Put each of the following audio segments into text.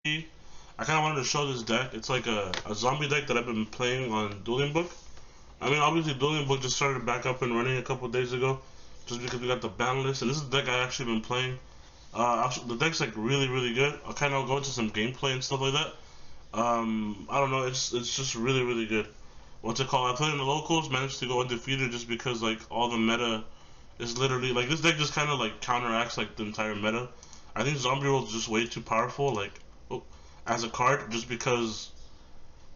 I kind of wanted to show this deck. It's like a zombie deck that I've been playing on Dueling Book. I mean, obviously, Dueling Book just started back up and running a couple days ago, just because we got the ban list. And this is the deck I actually been playing. The deck's like really good. I'll kind of go into some gameplay and stuff like that. I don't know. It's just really good. What's it called? I played in the locals, managed to go undefeated just because like all the meta is literally like this deck just kind of like counteracts like the entire meta. I think Zombie Roll is just way too powerful. Like, oh, as a card, just because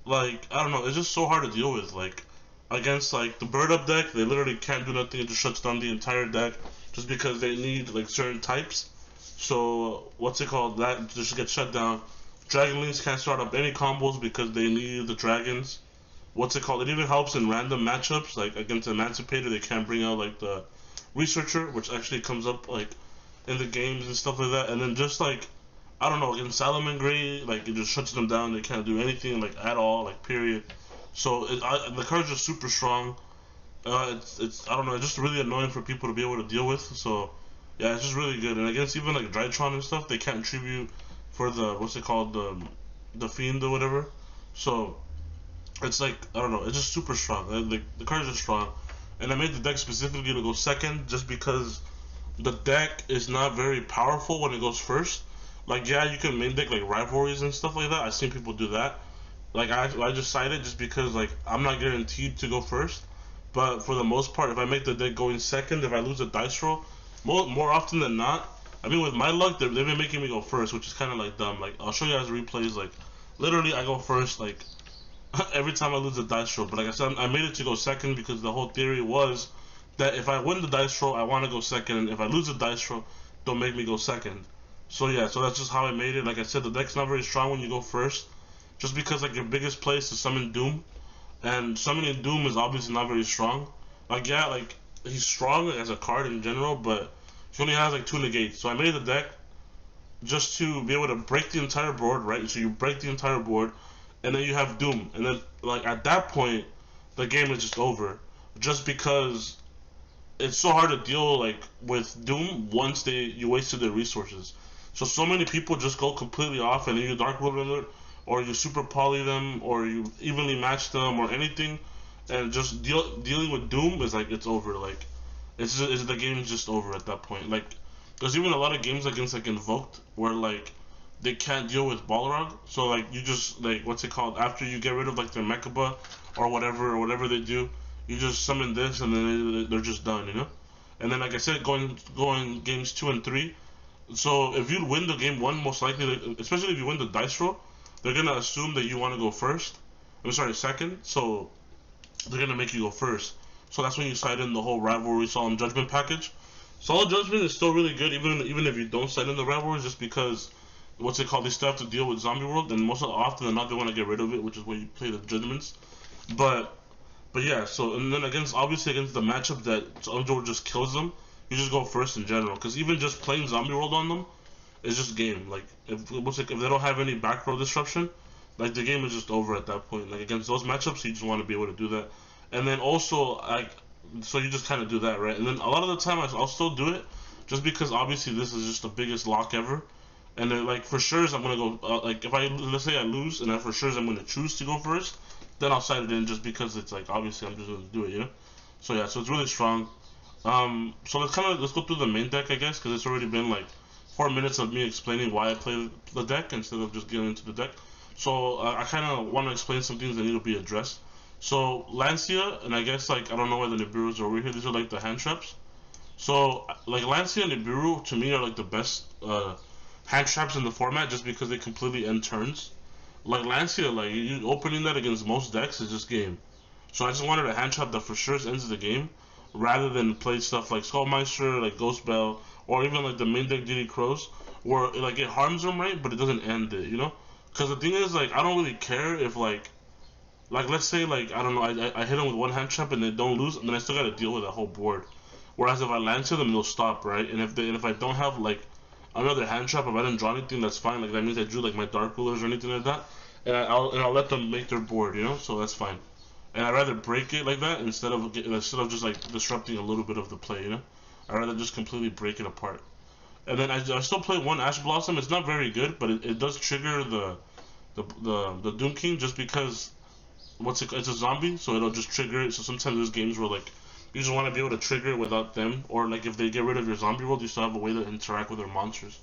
like I don't know, it's just so hard to deal with. Like against like the bird up deck, they literally can't do nothing. It just shuts down the entire deck just because they need like certain types. So what's it called? That just gets shut down. Dragonlings can't start up any combos because they need the dragons. What's it called? It even helps in random matchups, like against Emancipator, they can't bring out like the Researcher, which actually comes up like in the games and stuff like that. And then just like I don't know, against Salamangreat, like it just shuts them down. They can't do anything like at all, like period. So the card's just super strong. It's I don't know, it's just really annoying for people to be able to deal with. So yeah, it's just really good. And against even like Drytron and stuff, they can't tribute for the what's it called the Fiend or whatever. So it's like I don't know, it's just super strong. The cards are strong, and I made the deck specifically to go second just because the deck is not very powerful when it goes first. Like yeah, you can main deck like rivalries and stuff like that. I've seen people do that. Like I just cited just because like I'm not guaranteed to go first, but for the most part, if I make the deck going second, if I lose a dice roll, more often than not, I mean with my luck, they've been making me go first, which is kind of like dumb. Like I'll show you guys replays. Like literally, I go first like every time I lose a dice roll. But like I said, I made it to go second because the whole theory was that if I win the dice roll, I want to go second, and if I lose the dice roll, don't make me go second. So yeah, so that's just how I made it. Like I said, the deck's not very strong when you go first, just because like your biggest play is to summon Doom, and summoning Doom is obviously not very strong. Like yeah, like he's strong as a card in general, but he only has like two negates. So I made the deck just to be able to break the entire board, right? So you break the entire board, and then you have Doom, and then like at that point, the game is just over, just because it's so hard to deal like with Doom once you wasted their resources. So many people just go completely off, and then you Dark World or you super poly them, or you evenly match them, or anything, and just dealing with Doom is like it's over. Like the game's just over at that point. Like there's even a lot of games against like Invoked where like they can't deal with Balrog, so like you just like what's it called? After you get rid of like their Mechaba or whatever they do, you just summon this and then they're just done, you know. And then like I said, going games 2 and 3. So if you win the game one, most likely, especially if you win the dice roll, they're gonna assume that you want to go first. I'm sorry, second. So they're gonna make you go first. So that's when you cite in the whole rivalry Solemn Judgment package. Solemn Judgment is still really good, even if you don't cite in the rivalries, just because what's it called? They still have to deal with Zombie World, and most often than not, they want to get rid of it, which is where you play the Judgments. But but yeah, so and then obviously against the matchup that Zombie World just kills them, you just go first in general, because even just playing Zombie World on them is just game. Like if they don't have any back row disruption, like the game is just over at that point. Like against those matchups, you just want to be able to do that. And then also like so you just kind of do that, right? And then a lot of the time I'll still do it, just because obviously this is just the biggest lock ever. And then like for sure I'm gonna go like if I let's say I lose and I for sure I'm gonna choose to go first, then I'll cite it in just because it's like obviously I'm just gonna do it, you know. So yeah, so it's really strong. So let's go through the main deck, I guess, because it's already been like 4 minutes of me explaining why I play the deck instead of just getting into the deck. So I kind of want to explain some things that need to be addressed. So Lancea, and I guess like I don't know why the Nibiru's are over here. These are like the hand traps. So like Lancea and Nibiru to me are like the best hand traps in the format, just because they completely end turns. Like Lancea, like you opening that against most decks is just game. So I just wanted a hand trap that for sure ends the game, rather than play stuff like Skullmeister, like Ghost Bell, or even like the main deck DD Crows, where like it harms them, right, but it doesn't end it, you know? Because the thing is, like, I don't really care if like let's say like I don't know, I hit them with one hand trap and they don't lose, and then I still gotta deal with that whole board. Whereas if I land to them, they'll stop, right? And if I don't have like another hand trap, if I didn't draw anything, that's fine. Like that means I drew like my Dark Rulers or anything like that, and I'll let them make their board, you know. So that's fine. And I'd rather break it like that instead of just like disrupting a little bit of the play, you know. I'd rather just completely break it apart. And then I still play one Ash Blossom. It's not very good, but it does trigger the Doom King just because it's a zombie, so it'll just trigger it. So sometimes there's games where like you just want to be able to trigger it without them, or like if they get rid of your zombie world, you still have a way to interact with their monsters.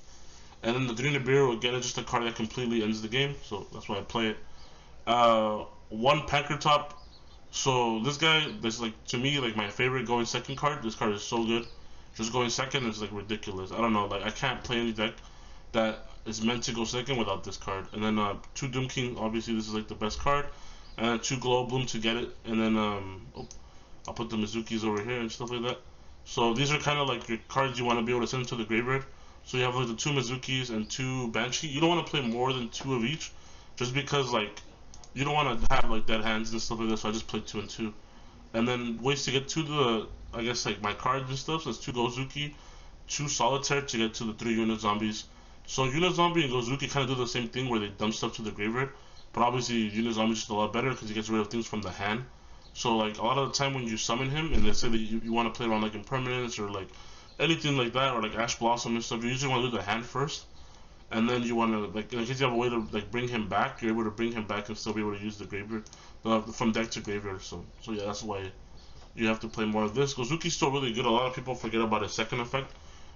And then the Didnt, again, is just a card that completely ends the game, so that's why I play it. One Packer Top. So this guy, this like to me like my favorite going second card. This card is so good. Just going second is like ridiculous. I don't know, like I can't play any deck that is meant to go second without this card. And then two Doom King, obviously this is like the best card. And then two Glow Bloom to get it. And then I'll put the Mizukis over here and stuff like that. So these are kind of like your cards you want to be able to send to the graveyard. So you have like the two Mizukis and two Banshee. You don't want to play more than two of each, just because like you don't want to have like dead hands and stuff like that. So I just played 2 and 2. And then ways to get to the, I guess like my cards and stuff. So it's two Gozuki, two Solitaire to get to the 3 unit zombies. So unit zombie and Gozuki kind of do the same thing where they dump stuff to the graveyard. But obviously unit zombie is just a lot better because he gets rid of things from the hand. So like a lot of the time when you summon him and they say that you want to play around like impermanence or like anything like that, or like Ash Blossom and stuff, you usually want to do the hand first. And then you want to, like, in case you have a way to like bring him back, you're able to bring him back and still be able to use the graveyard from deck to graveyard. So yeah, that's why you have to play more of this. Gozuki's still really good. A lot of people forget about his second effect,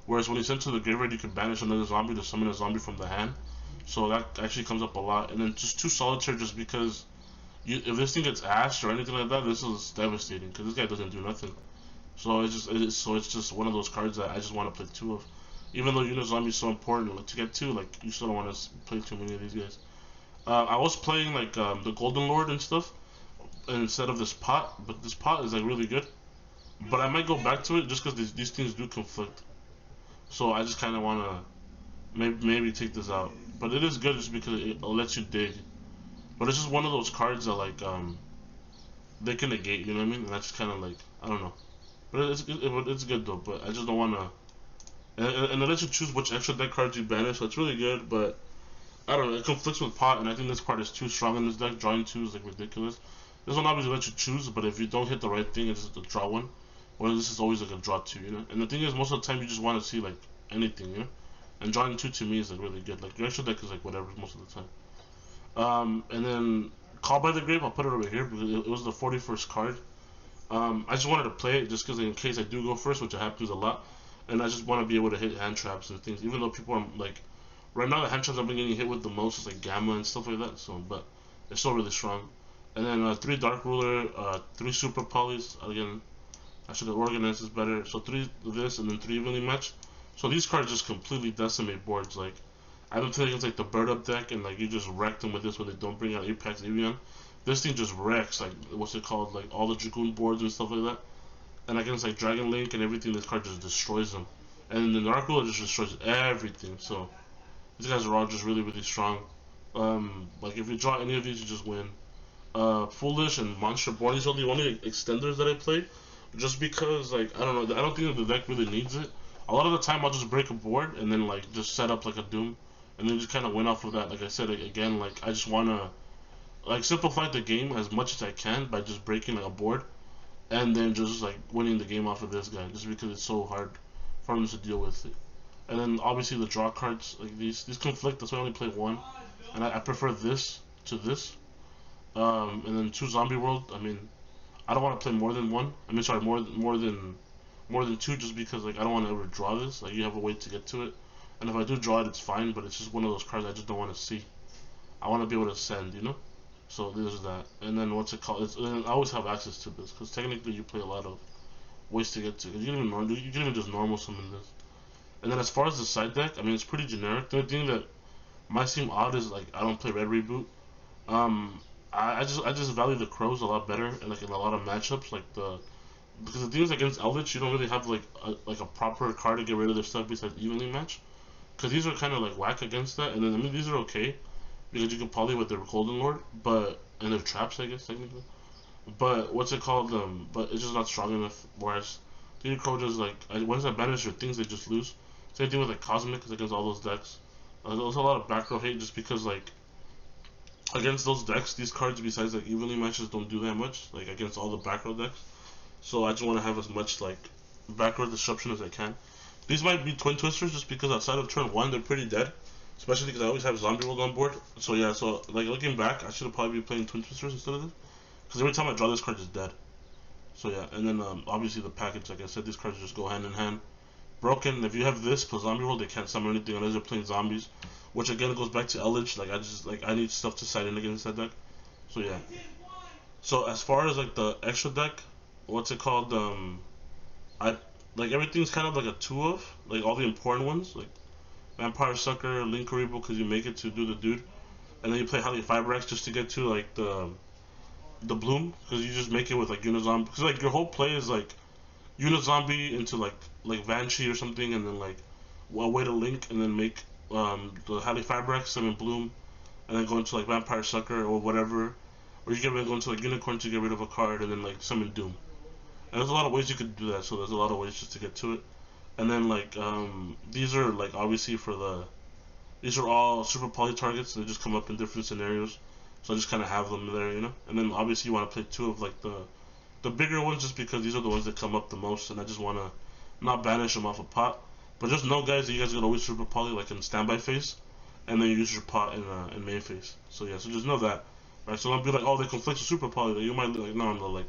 whereas when he's sent to the graveyard, you can banish another zombie to summon a zombie from the hand. So that actually comes up a lot. And then just two Solitaire, just because if this thing gets ashed or anything like that, this is devastating because this guy doesn't do nothing. So it's just one of those cards that I just want to play 2 of. Even though unit zombie is so important, like to get 2, like you still don't want to play too many of these guys. I was playing like the Golden Lord and stuff instead of this pot, but this pot is like really good. But I might go back to it just because these things do conflict. So I just kind of want to maybe take this out. But it is good just because it lets you dig. But it's just one of those cards that like they can negate, you know what I mean? And that's kind of like, I don't know. But it's good though. But I just don't want to. And it lets you choose which extra deck cards you banish, so it's really good, but I don't know, it conflicts with pot, and I think this card is too strong in this deck. Drawing 2 is like ridiculous. This one obviously lets you choose, but if you don't hit the right thing, it's just a draw 1. Or this is always like a draw 2, you know? And the thing is, most of the time you just want to see like anything, you know? And drawing 2 to me is like really good. Like your extra deck is like whatever most of the time. And then Call by the Grave, I'll put it over here because it was the 41st card. I just wanted to play it just because in case I do go first, which happens a lot. And I just want to be able to hit hand traps and things, even though people are like, right now the hand traps I've been getting hit with the most is like Gamma and stuff like that. So, but it's still really strong. And then 3 Dark Ruler, 3 Super Polys. Again, I should have organized this better. So 3 of this and then 3 evenly matched. So these cards just completely decimate boards. Like I've been playing against like the Bird Up deck, and like you just wreck them with this when they don't bring out Apex Avian. This thing just wrecks like what's it called, like all the Dragoon boards and stuff like that. And against like Dragon Link and everything, this card just destroys them. And the Dark Ruler just destroys everything. So these guys are all just really, really strong. Like if you draw any of these, you just win. Foolish and Monster Born, these are the only extenders that I play. Just because, like, I don't know, I don't think the deck really needs it. A lot of the time, I'll just break a board and then like just set up like a Doom, and then just kind of win off of that. Like I said again, like I just wanna like simplify the game as much as I can by just breaking like a board. And then just like winning the game off of this guy, just because it's so hard for him to deal with it. And then obviously the draw cards, like these conflict. That's why I only play 1, and I prefer this to this. And then 2 Zombie World. I mean, I don't want to play more than 1. I mean, sorry, more than 2, just because like I don't want to ever draw this. Like you have a way to get to it, and if I do draw it, it's fine. But it's just one of those cards I just don't want to see. I want to be able to send, you know. So there's that, and then what's it called? And I always have access to this because technically you play a lot of ways to get to. You can even just normal summon this. And then as far as the side deck, I mean it's pretty generic. The only thing that might seem odd is like I don't play Red Reboot. I just value the Crows a lot better, and like in a lot of matchups, like because the thing is against Eldritch you don't really have like a proper card to get rid of their stuff besides evenly match. Because these are kind of like whack against that, and then I mean these are okay. Because you can poly with their Golden Lord, and their traps, I guess, technically. But, what's it called, but it's just not strong enough, whereas the Crow just, like, once I banish your things, they just lose. Same thing with, like, Cosmic, against all those decks. There's a lot of backrow hate just because, like, against those decks, these cards, besides, like, evenly matches, don't do that much, like, against all the backrow decks. So I just want to have as much, like, backrow disruption as I can. These might be twin twisters just because outside of turn 1 they're pretty dead. Especially because I always have zombie world on board. So yeah, so like looking back, I should have probably be playing twin twisters instead of this. Because every time I draw this card, it's dead. So yeah, and then obviously the package, like I said, these cards just go hand in hand. Broken, if you have this plus zombie world, they can't summon anything unless they're playing zombies. Which again goes back to Eldritch, like I need stuff to side in against that deck. So yeah. So as far as like the extra deck, what's it called? I like everything's kind of like a 2 of, like all the important ones, like Vampire Sucker, Link Karibo, because you make it to do the dude. And then you play Highly Fibrax just to get to like the bloom, because you just make it with like Unizombie, because like your whole play is like Unizombie into like Banshee or something, and then like a way to link, and then make the Highly Fibrax summon bloom, and then go into like Vampire Sucker or whatever, or you can go into like Unicorn to get rid of a card, and then like summon Doom. And there's a lot of ways you could do that, so there's a lot of ways just to get to it. And then like these are like obviously for the, these are all super poly targets. They just come up in different scenarios, so I just kind of have them there, you know. And then obviously you want to play 2 of like the bigger ones, just because these are the ones that come up the most, and I just want to not banish them off a pot. But just know, guys, that you guys can always super poly like in standby phase, and then you use your pot in main phase. So yeah, so just know that, right? So don't be like, oh, they conflict with super poly. Like, you might be like, no, like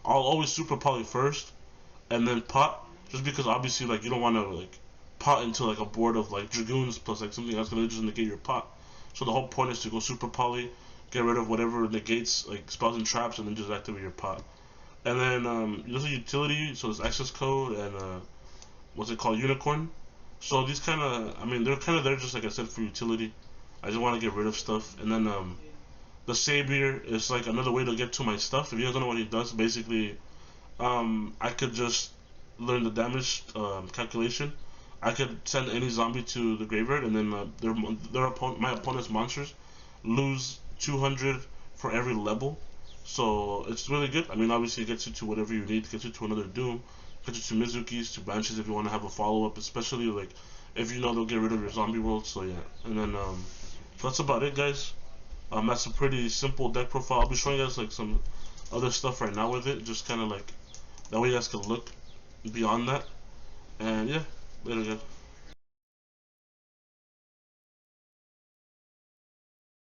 I'll always super poly first, and then pot, just because obviously like you don't want to like pot into like a board of like dragoons plus like something else gonna just negate your pot. So the whole point is to go super poly, get rid of whatever negates like spells and traps, and then just activate your pot. And then there's a utility, so there's access code and what's it called, unicorn. So these kind of, I mean, they're kind of there just like I said for utility. I just want to get rid of stuff. And then the savior is like another way to get to my stuff. If you guys don't know what he does, basically I could just learn the damage calculation. I could send any zombie to the graveyard, and then my opponent's monsters lose 200 for every level. So it's really good. I mean, obviously it gets you to whatever you need. It gets you to another Doom, gets you to Mizuki's, to Banshees if you want to have a follow up, especially like if you know they'll get rid of your zombie world. So yeah, and then so that's about it, guys. That's a pretty simple deck profile. I'll be showing you guys like some other stuff right now with it, just kind of like that way you guys can look beyond that. And yeah, later, guys.